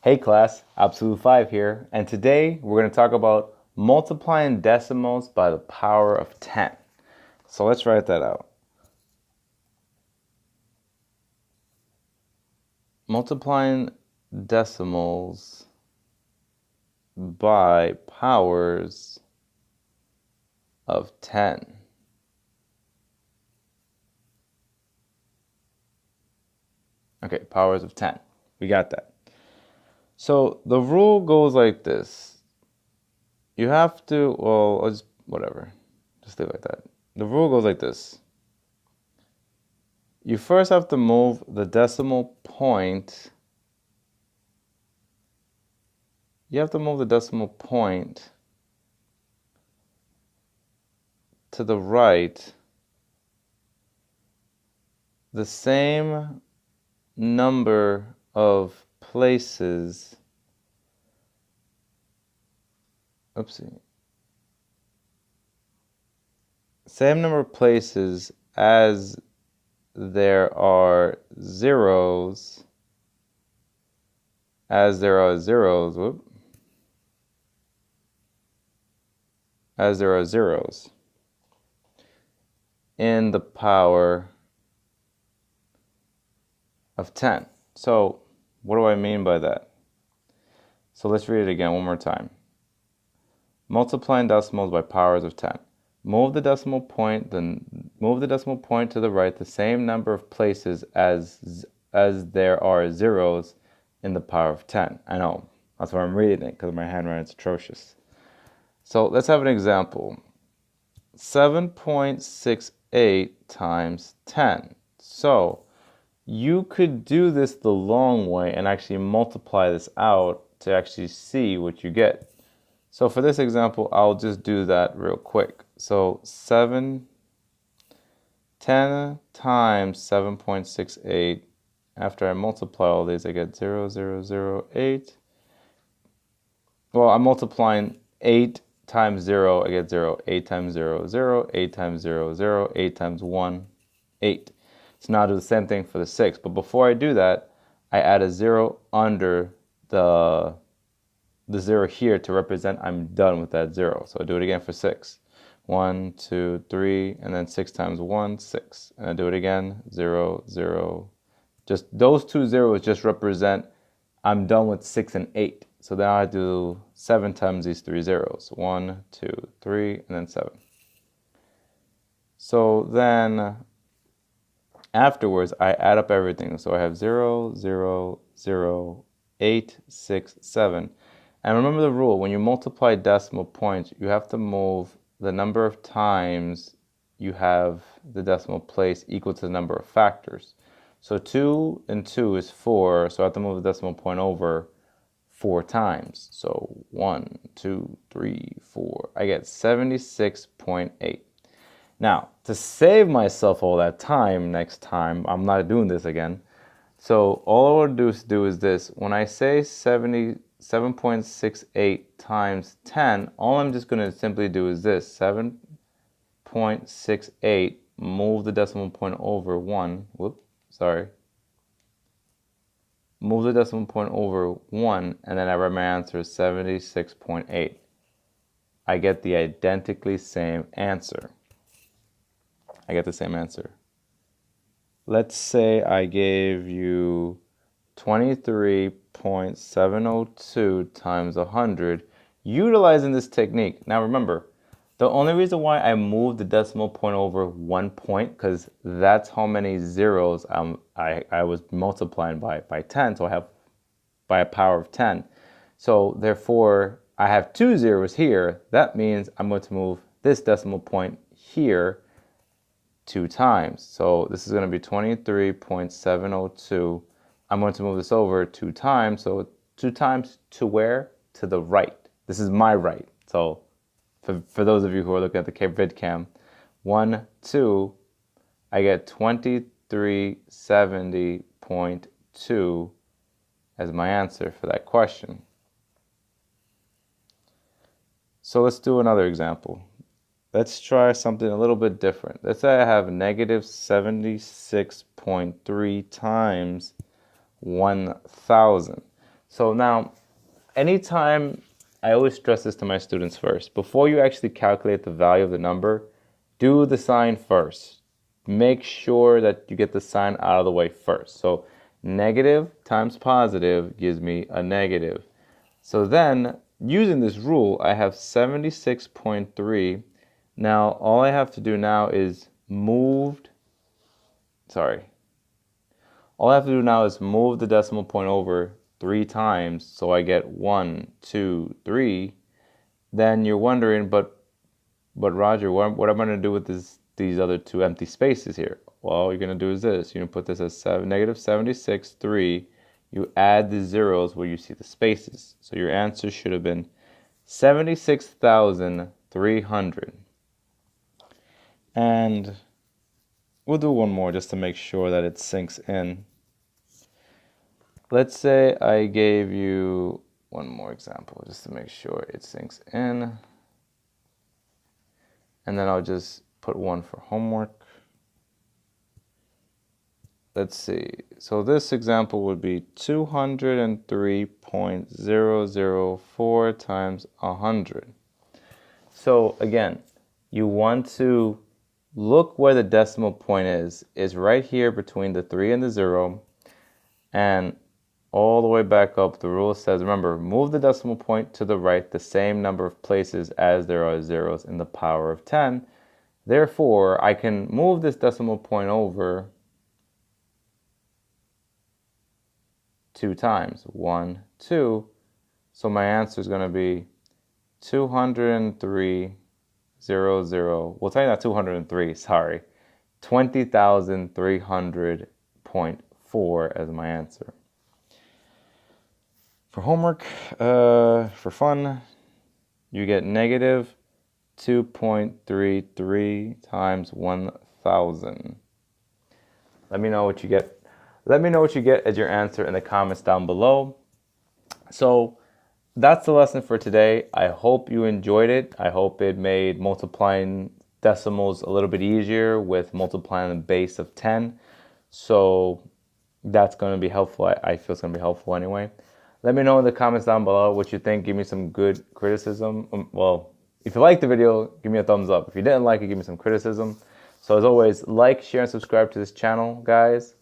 Hey class, Absolute 5 here, and today we're going to talk about multiplying decimals by the power of 10. So let's write that out. Multiplying decimals by powers of 10. Okay, powers of 10. We got that. So the rule goes like this. You have to, well, whatever. Just leave it like that. The rule goes like this. You first have to move the decimal point. You have to move the decimal point to the right the same number of places. Same number of places as there are zeros. As there are zeros in the power of 10. So what do I mean by that? So let's read it again one more time. Multiplying decimals by powers of 10. Move the decimal point to the right the same number of places as there are zeros in the power of 10. I know, that's why I'm reading it, because my handwriting is atrocious. So let's have an example. 7.68 times 10. So you could do this the long way and actually multiply this out to actually see what you get. So for this example, I'll just do that real quick. So 10 times 7.68. After I multiply all these, I get 0.008. Well, I'm multiplying 8 times 0, I get 0. 8 times 0, 0. 8 times 0, 0. 8 times 1, 8. So now I'll do the same thing for the 6. But before I do that, I add a 0 under the 0 here to represent I'm done with that 0. So I do it again for 6. 1, 2, 3, and then 6 times 1, 6. And I do it again, 0, 0. Just those two zeros just represent I'm done with 6 and 8. So now I do 7 times these 3 zeros. 1, 2, 3, and then 7. So then afterwards, I add up everything. So I have 0, 0, 0, 8, 6, 7. And remember the rule, when you multiply decimal points, you have to move the number of times you have the decimal place equal to the number of factors. So 2 and 2 is 4, so I have to move the decimal point over 4 times. So 1, 2, 3, 4. I get 76.8. Now, to save myself all that time next time, I'm not doing this again. So all I want to do is this. When I say 7.68 times 10, all I'm just going to simply do is this. 7.68, move the decimal point over 1. Move the decimal point over 1, and then I write my answer is 76.8. I get the identically same answer. Let's say I gave you 23.702 times 100 utilizing this technique. Now remember, the only reason why I moved the decimal point over 1 point, because that's how many zeros I was multiplying by 10, so I have by a power of 10. So therefore, I have 2 zeros here. That means I'm going to move this decimal point here 2 times. So this is going to be 23.702. I'm going to move this over 2 times. So 2 times to where? To the right. This is my right. So for those of you who are looking at the vidcam, 1, 2, I get 2370.2 as my answer for that question. So let's do another example. Let's try something a little bit different. Let's say I have negative 76.3 times 1,000. So now, anytime, I always stress this to my students first. Before you actually calculate the value of the number, do the sign first. Make sure that you get the sign out of the way first. So negative times positive gives me a negative. So then, using this rule, I have 76.3. Now, all I have to do now is move the decimal point over 3 times, so I get 1, 2, 3. Then you're wondering, but Roger, what am I going to do with these other 2 empty spaces here? Well, all you're going to do is this. You're going to put this as negative 76, 3. You add the zeros where you see the spaces. So your answer should have been 76,300. And we'll do one more just to make sure that it sinks in. Let's say I gave you one more example just to make sure it sinks in. And then I'll just put one for homework. Let's see. So this example would be 203.004 times 100. So again, you want to look where the decimal point is right here between the 3 and the 0. And all the way back up, the rule says, remember, move the decimal point to the right the same number of places as there are zeros in the power of 10. Therefore, I can move this decimal point over 2 times. 1, 2. So my answer is going to be 203,000. Well, tell you not 203, sorry. 20,300.4 as my answer. For homework, for fun, you get negative 2.33 times 1,000. Let me know what you get. Let me know what you get as your answer in the comments down below. So that's the lesson for today. I hope you enjoyed it. I hope it made multiplying decimals a little bit easier with multiplying the base of 10. So that's going to be helpful. I feel it's going to be helpful anyway. Let me know in the comments down below what you think. Give me some good criticism. Well, if you liked the video, give me a thumbs up. If you didn't like it, give me some criticism. So as always, like, share, and subscribe to this channel, guys.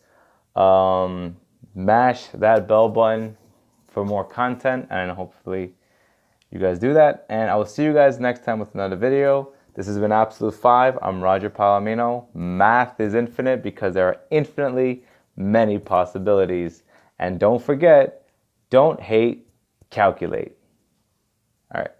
Mash that bell button for more content, and hopefully you guys do that. And I will see you guys next time with another video. This has been Absolute 5. I'm Roger Palomino. Math is infinite because there are infinitely many possibilities. And don't forget, don't hate, calculate. All right.